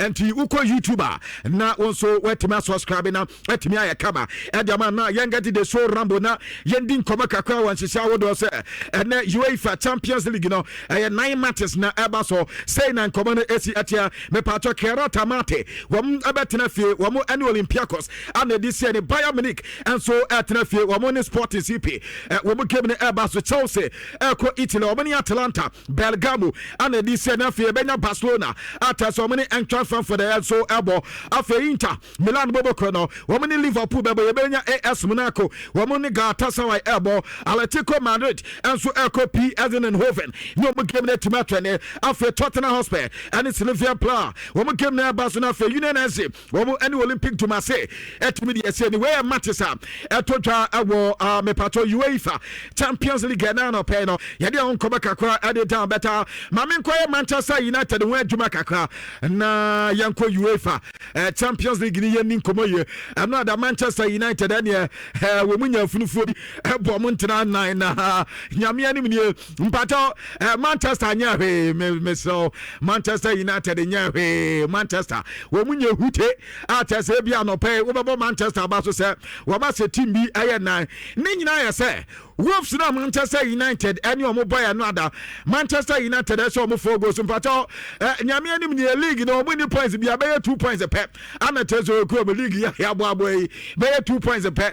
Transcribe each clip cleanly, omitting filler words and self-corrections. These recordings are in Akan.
enti uko YouTuber na wonso wetime subscribe na wetime aye kama ediama na yengati de show rambo na yendi nkoma kakra wansisa wodo se ene UEFA Champions League no 9 matches na eba so say na nkoma no esi atia me pato kera tamate wam abetena fie wam ene Olympiacos and this year the Bayern Munich and so atena fie wam ne Sporting CP wam game ne eba so Chelsea ko Italy wam ne Atalanta Bergamo and this year na fie benya Barcelona ata so wam ne entrance for the so ebo afi Inter Milan bobo krono wam ne Liverpool bebo benya AS Monaco wam ne Galatasaray ebo Atletico Madrid and so ko PSV Eindhoven no game ne tomato ne afi Tottenham Hotspur and Sylvia Pla wam game ne eba so na afi Union wam ene Olympic to Marseille etimi de ese ni where matches am etotwa awo mepato UEFA Champions League na no pay no ye de on koba kakra ade down better mame nkoye Manchester United ho adwuma kakra na yanko UEFA Champions League ni ye ni nkomo ye no da Manchester United ane wo munya funufuo bi ebo mo ntena nan na nyame anim ni mpato Manchester nya hwe so Manchester United nya hwe Manchester wo munya hute ata se bia no pay wo bebo Manchester ba so se wo ba se team bi aye nan ni nyina ya se Wolves na Manchester United any omo boy no ada Manchester United e so omo 4 goals mpato nyame anim ni league no omo ni points bia be 2 points pe ana tezo ko league ya boabo yi be 2 points pe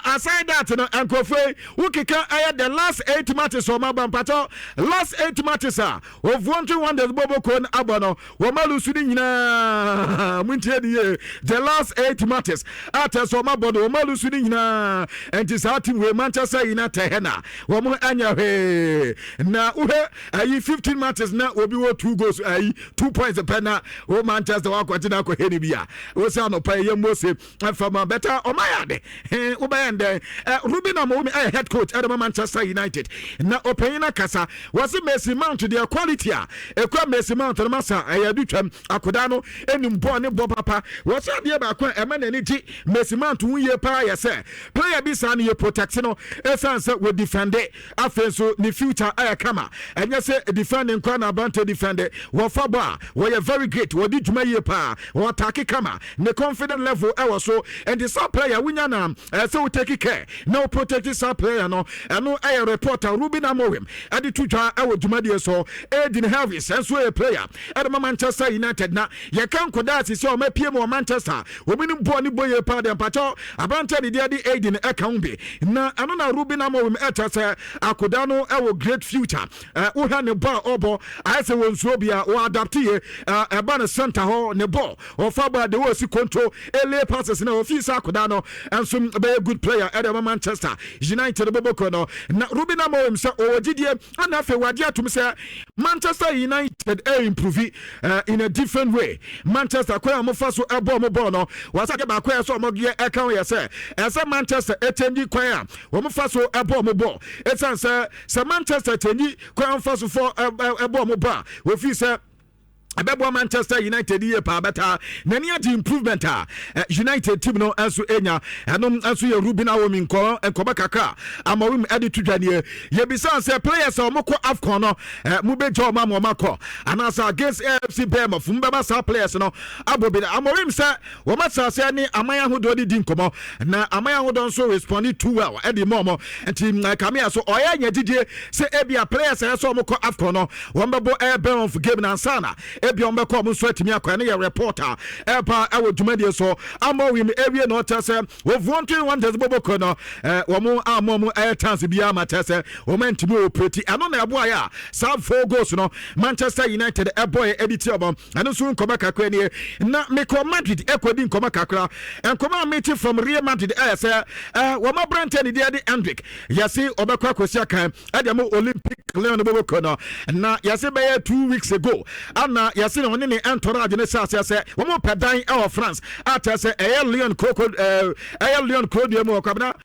aside that no ankofo ukika aye the last 8 matches o ma mpato last 8 matches of 1 wonders bobo ko abono wo malusu ni nyina muntie die the last 8 matches ata so ma bodo wo malusu ni nyina enti sa team we Manchester United hena wo mo anya he na uhe ayi 15 matches na obi wo 2 goals ayi 2 points per na wo Manchester wa kwati na ko heni bia wo sa no pa ye mose afama better o mayade wo bayende Ruben Amorim head coach at Manchester United na openya kasa was Messi Mount their quality ekwa Messi Mount na masa ayadu twam akoda no enum bo ne bo papa was ade ba kwa emana ni ji Messi Mount unye pa ya se player bi sa na ye protect no esanse we defend afenso ni future aya kama enye se defending kwa na bante defend wo fa ba wo ye very great wo di djuma ye pa wo attack kama ne confident level e so and the sub player winya na se we take care no protect sub player no eno aya reporter Ruben Amorim ade tudwa e wo djuma de so Edin Harvis enso a player at Manchester United na ye kan koda se o mapie mo Manchester wo binim bo ni boye pa de mpacho abante de de Edin e kan bi na ano na Ruben Amorim etase akoda no e wo great future wo ha ne ball obo I say won so bia wo adapt ye e ba ne center ho ne ball o fa ba de wo si control ele passes na office akoda no enso be a good player at Manchester United boboko no na Ruben Amorim say o wagidie ana fe wade atum say Manchester United improve in a different way Manchester kwa mo fa so e ball mo ball no wasake ba kwa so mo ge e kan ye say Manchester etendi kwa wo mo fa so e ball mo ball it's Manchester etendi kwa mo fa so for e ball mo ball we fi say abebo Manchester United ye pa beta nani adi improvement United team no enso enya enom enso ye Ruben Amorim nko enkoba kaka Amorim adi tudwane ye bisa say players o moko AFCON no mu bejo ma mo makọ anasa against AFC Bournemouth mbeba sa players no abobi Amorim say wo matsa say ni amaya hodo di nkomo na amaya hodo so respond too well edi momo enti kamia so oya nya didie say ebia players so moko AFCON no wo mbebo Bournemouth for game na sana ebi on be ko mo so atimi akwa na ye reporter epa awo dwumade so Amorim ewie no tase wo volunteer wonders boboko no wo mo amomo chance bia matase wo mentimi operate ano na ebo aya sub 4 goals no Manchester United eboy editi obom ano so nkoma kakra ni na meko Madrid ekodi nkoma kakra nkoma meeting from Real Madrid say wo ma Brentford de Hendrick yasi obekwa kosia kan ademo Olympic Leon boboko no na yasi be 2 weeks ago ana yasi no ne entourage ne say wo mo pedan e France ata say Leon Coco Leon Claudio mo kwabna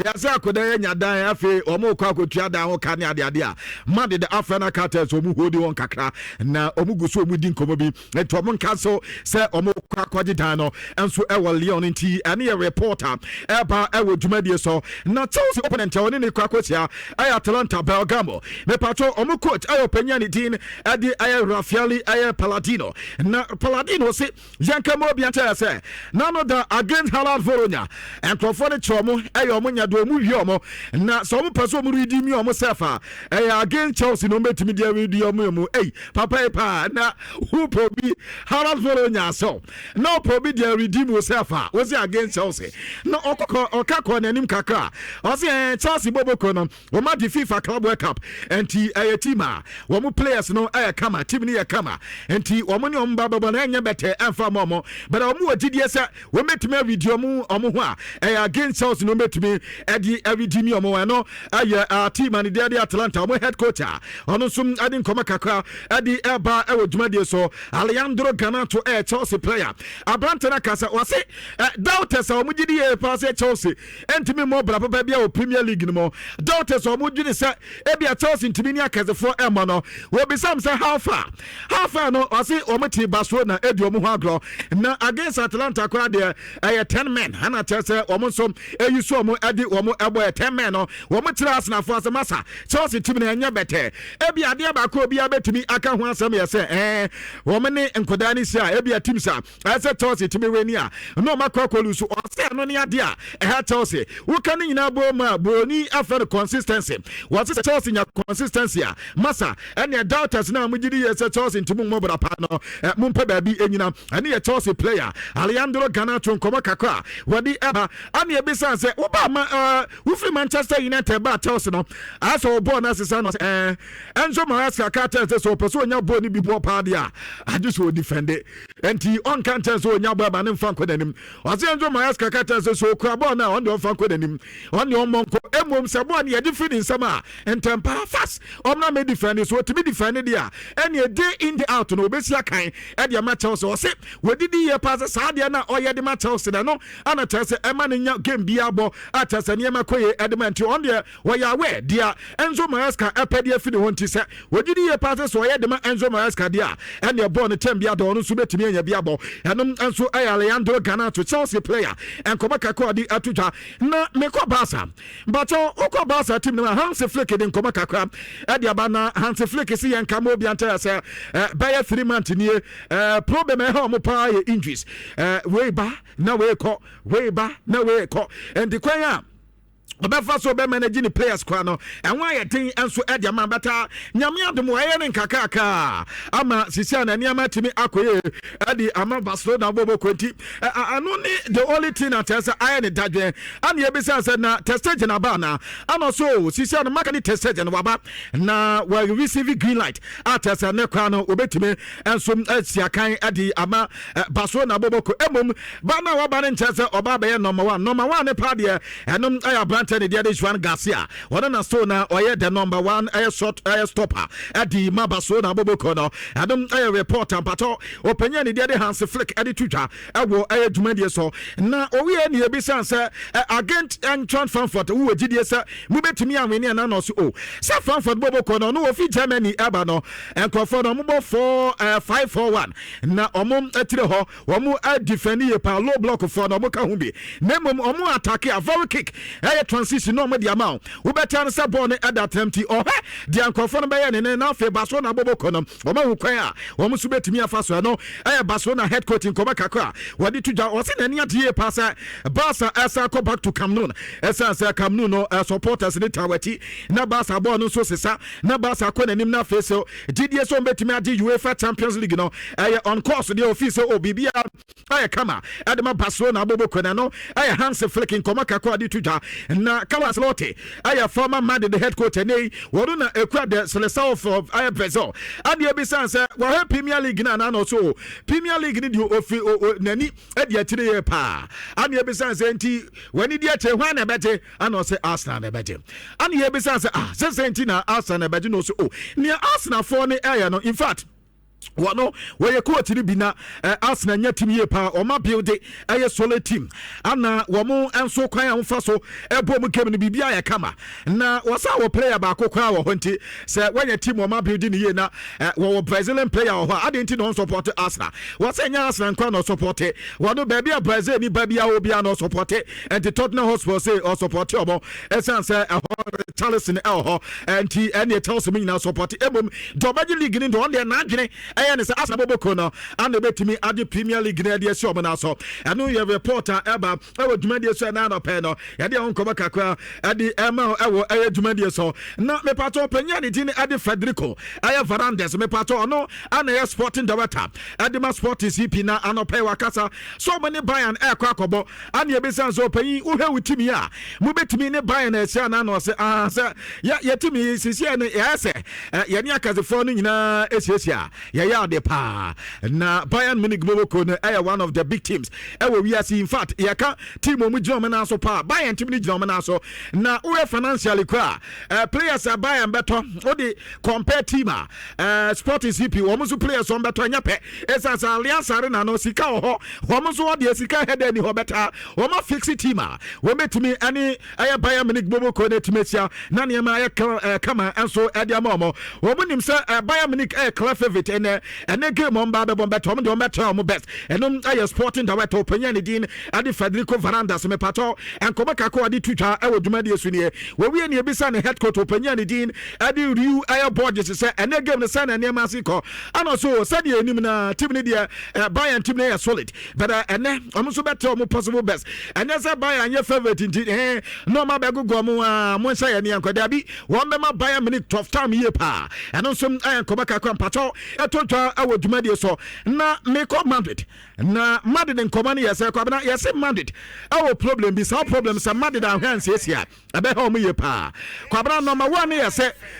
yasi akoda nya dan afi o mo kwa kotua dan ho kan ade a Madrid African cartels o mu hodi won kakra na o mu guso o mu din komo bi to mo nka so say o mo kwa kwaji dan no enso e wo Leon nti ane reporter e ba e wo dwumadie so na Chelsea opponent o ne kwa kotia ay Atalanta Bergamo me patro o mu coach ay openya ni din ade ay Raffaele ay Paladino na Paladino se yanka mo bia tell say nano da against Halal Voronya and crofone chomo eyo mo nya do mu wi omo na so mo paso mo redi mi omo sefa against Chelsea no metimi dia redi omo mu papa pa na who probi Halal Voronya so no probi dia redi mu sefa was against Chelsea no okako nanim kakra o se Chelsea boboko no o ma di FIFA Club World Cup enti teama wo mo players no kama team ni kama enti wo mo ni omba baba na nya bete emfa momo but wo mo agidie se wo metime video mu omo ho a against Chelsea no metime edi everyday mi omo no team and the Atlanta omo head coach ono sum adi nkoma kakra edi eba ewo dwumadie so Alejandro Garnacho Chelsea player abrante na kasa wase doubters omo gidie pass Chelsea entime mo bra papa bia o Premier League no mo doubters omo gidie se ebia Chelsea ntimi ni akazefo emo no we be some say how far no wase omo ti Barcelona edi omo ho agro na against Atlanta kwa de 10 men ana tese omo so eyusu omo edi omo ebo 10 men no omo tira Arsenal for masa Chelsea team na enya bete ebi ade ba ko obi abetumi aka ho asem ye se omo ne enkoda ni sia ebi team sa ase Chelsea team we ni a no makwa kolusu o se no ni ade a Chelsea wo kan nyina bo ma boni afa consistency was Chelsea nya consistency a masa ene doubters na mugidi ye se Chelsea team mo bra pa no mumpe ba bi enyina ene ye Chelsea player Alejandro Garnacho nkoma kakra wadi eba ane e bisa se wo ba ma wo free Manchester United ba Chelsea no aso bo na sesa no Enzo Maresca kata se so person nya bo ni bi bo pa dia adu so defend enti on kan tell so nya bo ba ne mfa nkodanim o se Enzo Maresca kata se so kura bo na on de mfa nkodanim on de monko emom se bo na ye defend nsama entempa fast on na me defend so to be defend dia ene day in the out no obesia kan e dia ma Chelsea o se wodidi ye pass sa dia na o ye de ma Chelsea na no ana Chelsea e ma ne nya game bia bo atasa ne ma koye edement on de wo ya we dia Enzo Maresca epede fi de honti se wodidi ye pass so ye de ma Enzo Maresca dia ene ball ne tem bia do no so betimi anya bia bo enom enso Alejandro Garnacho Chelsea player en koma kakwa di atuja na meko Barca but okwa Barca team na Hans Flick de koma kakwa e dia ba na Hans Flick si yen kama obi anta se by 3 months ni problem e ha mo pa ye injuries we ba na we ko and the kwanya obefa so be manage ni players kwa no enwa ye tin enso e dia man beta nyame adom wa ye nkakaka ama sisia na niama timi akoye adi ama Barcelona bobo kwenti anu ni the only thing that is I ne dadwe an ye bisa say na testage na ba na ano so sisia na maka ni testage na waba na we receive green light atasa ne kwa no obetime enso asia kan adi ama Barcelona bobo ko emom ba na waba ne ntese oba be number 1 ne pa de enom aya Anthony Juan Garcia wadana so na oye the number 1 air shot air stopper adi mabaso na boboko no adom air reporter pato openya ni de Hans Flick adi tuja ewo air dwumadie so na owie ni ebisa se agent Antoine Frankfurt wo gidie se mu betimi anwene na no so se Frankfurt boboko no no ofi Germany eba no enkofo no mo 541 na omom atire ho wo mo defend ye pa low block for no mo ka hu bi na mom omo attack a very kick transition no me di amount we better na say ball at that empty oh di ankofo no be ye ne na fe Barcelona boboko no o ma hukwan a wo mu so betimi afa so no Barcelona head coach nkoma kakra wadi tuja o se na ni ade pass Barca asa go back to Camp Nou asa say Camp Nou no supporters ni tawati na Barca ball no so sesa na Barca ko nanim na face GDS so betimi ade UEFA Champions League no on course the office bibia kama adema Barcelona boboko na no Hans Flick nkoma kakra adi tuja na Carlos Lotte former Madrid the head coach nei wona ekwa the Salah of Brazil and you be say we Premier League na no so Premier League ni di ofi nani e di atire ye pa and you be say enti when di atire hwan na bete and say Arsenal na bete and you be say say na Arsenal na bete no so ni Arsenal for ni no in fact wano we coach ni bina Arsenal nya team ye pa o ma build a solid team ana wo mo enso kwan amfa so ebo mu kem ni bibia ya kama na wasa wo player ba kokwa wo honti se when team o ma build ni ye na wo Brazilian player o ha adenti no support Arsenal wasa nya Arsenal kwan no support wano baby a Brazil ni baby a obi no support and the Tottenham Hotspur say or support obo esan say Charleston Elho and T and it tells me now support Ebum Dobaji League in the one there Najine and it's Asabo Kono and the bet me at the Premier League near so I know you have a reporter Eba I would media so another panel at the Uncle Kakwa at the Emma I would media so not me pato Penyanity at the Federico I have Varandes me pato no and I sporting director at the sport is Hipina and Ope Wakasa so many buy an air crackable and your business open uhe with Timia Mubet me buy an Asiana no say sir ya Timmy is here and yes Yaniaka the phone in Asia ya de pa na Bayern Munich Boboko one of the big teams we are seeing in fact yaka team mu German aso pa Bayern team ni German aso na we financially kwa players are Bayern better o the compare team sport is CP wo musu players on better nyape esas alliance arena no sika ho wo musu o de sika head ni ho better wo ma fix team wo metimi ani Bayern Munich Boboko na timesia na ne ma kama enso e dia momo wo munim se Bayern Munich clear favorite and game on Baba better wo better mo best enom aye sporting director Panyani Din ade Federico Varandas me pato and Kobaka ko ade twitwa e wodumade asuni we we ne ebisa ne head coach Panyani Din ade riu aye board se and game ne sana ne masiko and also said enim na team ne dia Bayern team ne solid but ene omo so better mo possible best and say Bayern your favorite in no ma be go mo say ye ne ankwada bi won be ma Bayern Munich tough time here pa and also aye Kobaka ko pato e twitwa e wodumade so na me ko Madrid na Madrid in command yes kwabna yes Madrid our problem be some problems some Madrid and hands yes here abe ho mu ye pa kwabna number 1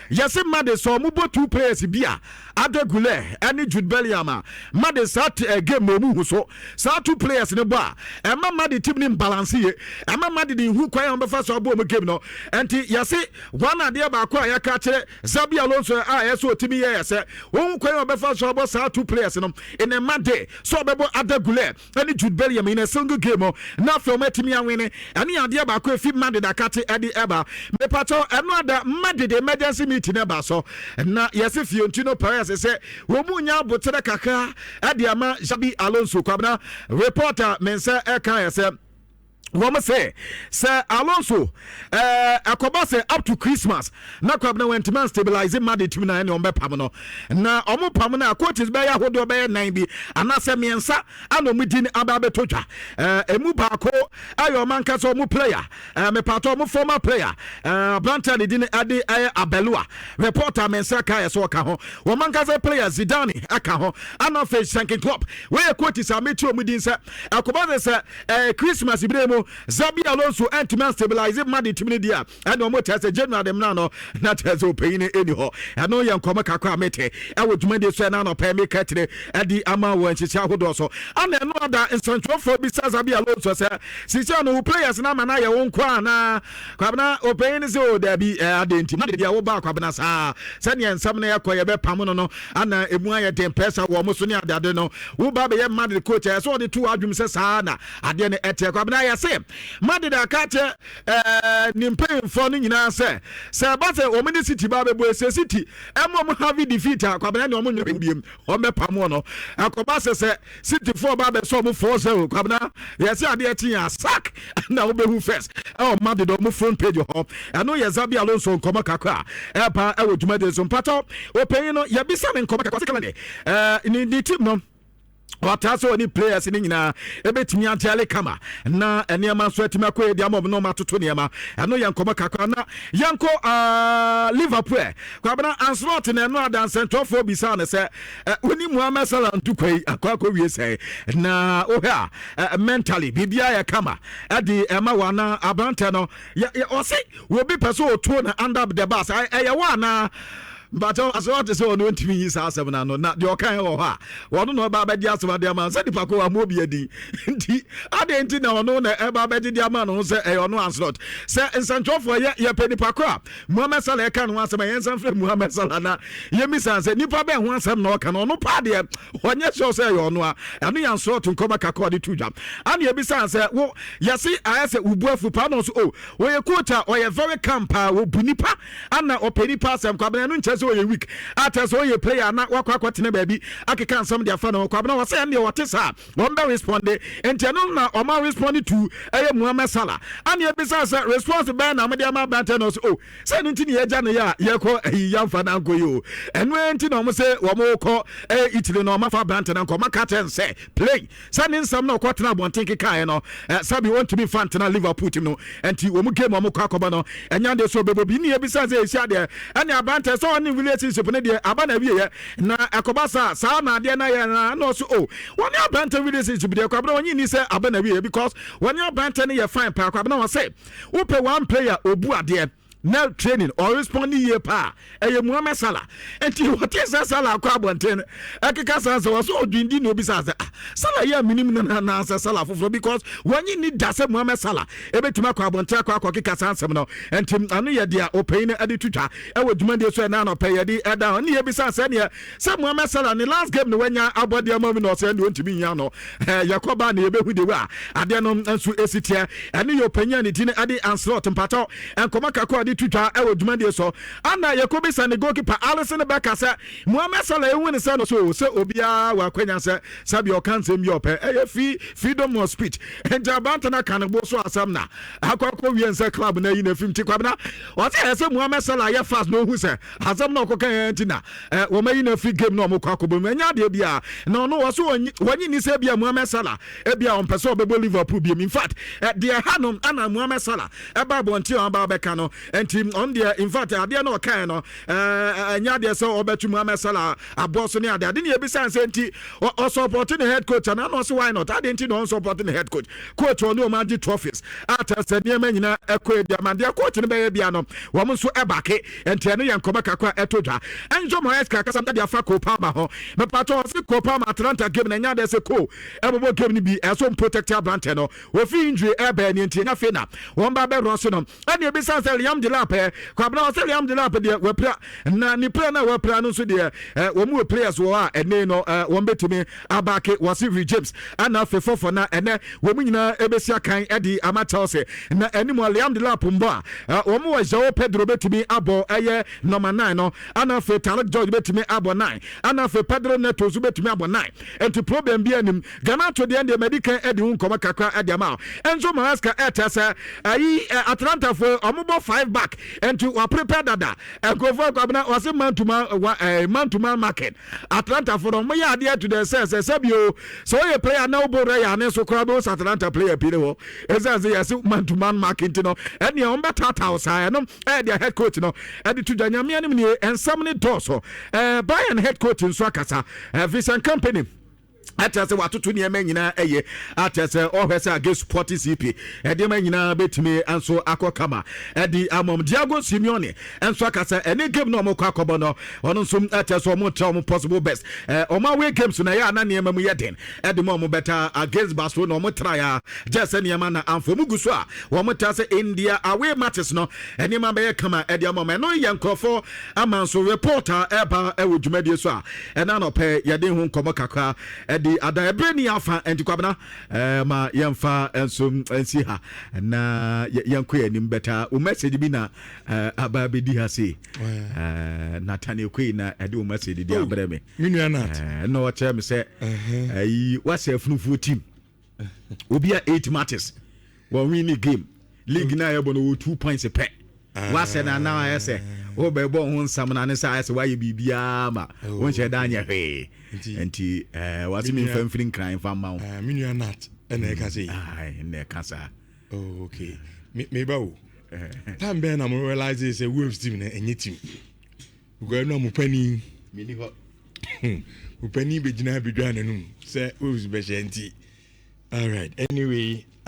yes Madrid so mu bo two players bia Adegule any Jude Bellingham Madrid start game mu so start two players ne ba e ma Madrid team ni balance ye e ma Madrid hu kwan on be fa so bo mu game no enti yes one ade ba ko ya ka kire Xabi Alonso yes o team ye yes won kwan on be fa so bo start two players no in a Monday so be Adegule any Jude Bellingham in a single game na from etimi anwene ani ade ba ko efi Madrid akate ade eba me pato eno ada Madrid emergency meeting eba so na yes Fiorentino Perez say wo munya botere kaka ade ama Xabi Alonso kwabna reporter mensa eka say Wama say Alonso akobase up to Christmas na kwabna went man stabilize Madrid team na on be pam no na omo pam na coaches be ya hodo be 9 bi anase miensa ano mudin aba betotwa emu ba ko ayo man ka so mu player me pato mu former player Branta din ade Abelua reporter mensa ka so ka ho wo man ka say player Zidane aka ho ano fe Shanking Club we coaches are metu omudin say akobase say Christmas ibremo Xabi Alonso anti-man stabilize Madrid team dia and no more test general dem na no na test open anyhow and no yan koma kakwa mete e wodumade so na no pay me katire adi ama wo anchisi ahodo so and no other instruction for bi Xabi Alonso say sisi no players na mana ye won kwa na kwabna open so da bi adenti Madrid dia wo ba kwabna sa sane ensam na yakoye be pam no no ana emu aye dem pesa wo mo so ni adade no wo ba be ye Madrid coach so de two adwum say sa na ade ne ete kwabna ya Madrid akate nimpen for no nyina se bate omini City ba bebo se City emom have defeat akwabena ne omon nwebiem o me pam no akoba se City for ba be so mo 4-0 kwabena yes ade etia sack na wo be who first Madrid o mo front page ho eno ye Xabi Alonso nkoma kakra pa e wodumade so mpato o penyi no ye bisa me nkoma kakra sekala ni team no wataso ni players ni nyina ebetimi antale kama na enema so atimi akoye dia mob no matoto niema eno yankoma kakra na yanko Liverpool kwabana Anslot na eno adan central for bisa na se woni Mohamed Salah ntukwai akwa wie se na oha mentally bibia ya kama adi ema wana abante no ya o say we be person oto na under the bus ya wana but as what is on 20 years asem na no na de okan ho ha wono no ba ba di asem de man say di pako amobi adi nti ade nti na ono na e ba ba di man no say e ono Anslot say insancho for ye peni pako Mohamed Salah kan ho asem yen san fra Mohamed Salah na ye mi san say nipa be ho asem na okan ono pa de onye so say ye ono a eno yan Anslot nkoma kakọ de tujam and ye bi san say wo yesi ayese ubuafu pa no so o we ye quota o ye very camp wo bunipa ana openi pa asem kwabena no nche so you weak ata so you player na wakwa tene baby akeka nsam dia fa no kwa na wase ne wote sa won be respond enti no na o ma respond to Mohamed Salah and you bisa say response be na me dia ma bante no so oh say no ntini eja ne ya ye ko yamfa na nko yo eno enti no mo say wo mo ko Italy no ma fa bante na nko maka ten say play say ne nsam na ko tena bonten keka no sabi want to be fan tena Liverpool team no enti wo mu game mo ko akoba no enya de so bebo bi ne e bisa say sia de ene abante so on relationship ne de abana wie ye na akoba sa na de na ye na no so oh won ya abante relationship de akoba won ni say abana wie because when you abante ne ye fine pa akoba na wo say wo pe one player obu ade now training or responding year pa Mohamed Salah enti what is Salah kwa bonten akeka sanse was so dwindi no bisa Salah ya minimum na Salah for because when you need that Mohamed Salah ebetuma kwa bonten kwa keka sanse no enti anu ye dia open ade tutwa e woduma de so na no pay ye eda ne ye bisa se ne se Mohamed Salah ne last game no wanya abode amami no se ne ontimi nya no yakoba na ye behu de wa ade no nso esitia ane ye opanya ne tin ade anslot mpato enkoma kakwa tutwa e woduma de so ana yakobi sa ne goalkeeper Alisson Becker say Mohamed Salah e win say no so say obia wa kwanya say sabi o kan sem yo pe e freedom of speech enja banta na kan bo so asam na akoko wi ense club na yi na film ti kwabna o say Mohamed Salah ya fast no hu say asam na okokan entina wo ma yi na free game no mo kwakobo nya de bia no wo so wanyi ni say bia Mohamed Salah e bia on person obebo Liverpool bia in fact de hanom ana Mohamed Salah e ba bonti on ba beka no team on there in fact ade na okan no nya de so obetu Mohamed Salah aboso ne ade ne ebisa nsenti o support the head coach and no so why not ade nti no support the head coach on no manage trophies ata se ne manyina ekọ dia man dia coach ne be bia no wo mo so ebake enti ne yankoma kakwa etodwa enjo Moyes kaka sam dia fa Copa ma ho me pato se Copa ma Atlanta game na nya de se ko ebobo game ni bi eso protect Atlanta no wo fi injury ebe ne enti nya fe na won ba be roso no ane ebisa se Liam Delap kwabna se Liam Delap de we pra na ni pra na we pra no so de wo mu players wo a ene no won betimi abake wasi James ana fe fofo na ene wo mu nyina ebesia kan edi amateur se na enimu Liam Delap mbo a wo mu wa Joao Pedro betimi abo eye number 9 no ana fe Talek George betimi abo 9 ana fe Pedro Neto so betimi abo 9 enti problem bi anim Ghana to de ende medical edi hu nkoma kakra edi ama enzo Mahaska etasa ayi Atlanta for omubo 5 back enti wa prepare dada ekofo kwabna wase man to man market Atlanta for mo ya ade to the say bio so ye player na obo ya ne so kwabo Atlanta player pire ho ezaze yase man to man market no ene on beta tausa no their head coach no ade to danyame anim ne ensam ne doso Bayern head coach nso akasa Vincent Company atase watoto ne ema nyina eye atase ohwese age support CP ede ma nyina betime anso akokama edi amom Diago Simeone enso akasa ene game no mokọ akobo no ono nso atase omo try omo possible best omo away games na ya na ne ema mu yeden ede mo better against Barcelona omo try a just ne ema na amfomu guso a omo tase India away matches no ene ma be kama ede amom no yankofo amanso reporter eba ewodwumadi so a ena no pe yeden hu nkomo kakra di ada ebreni afa entikwabna ma yemfa enso ensi ha na yanko yanim beta o message bi na aba be di ha se Nathan Ekwe na ede o message di abreme minua nat no wacha me se ayi wasef no team obi a 8 matches one win game league na yebo no 2 points pe wase na na ayese o be bo ho nsam na ne sa ayese waye bibia ma won che da anya hwe enti wase mi famfrin kran fa ma wo minua nat ene ka sei ene ka sa okay me ba wo time be na mo realize say Wolves team na enye team ugo no mo pani mini ho mo pani be gina be dwa nanum say Wolves be shanti all right anyway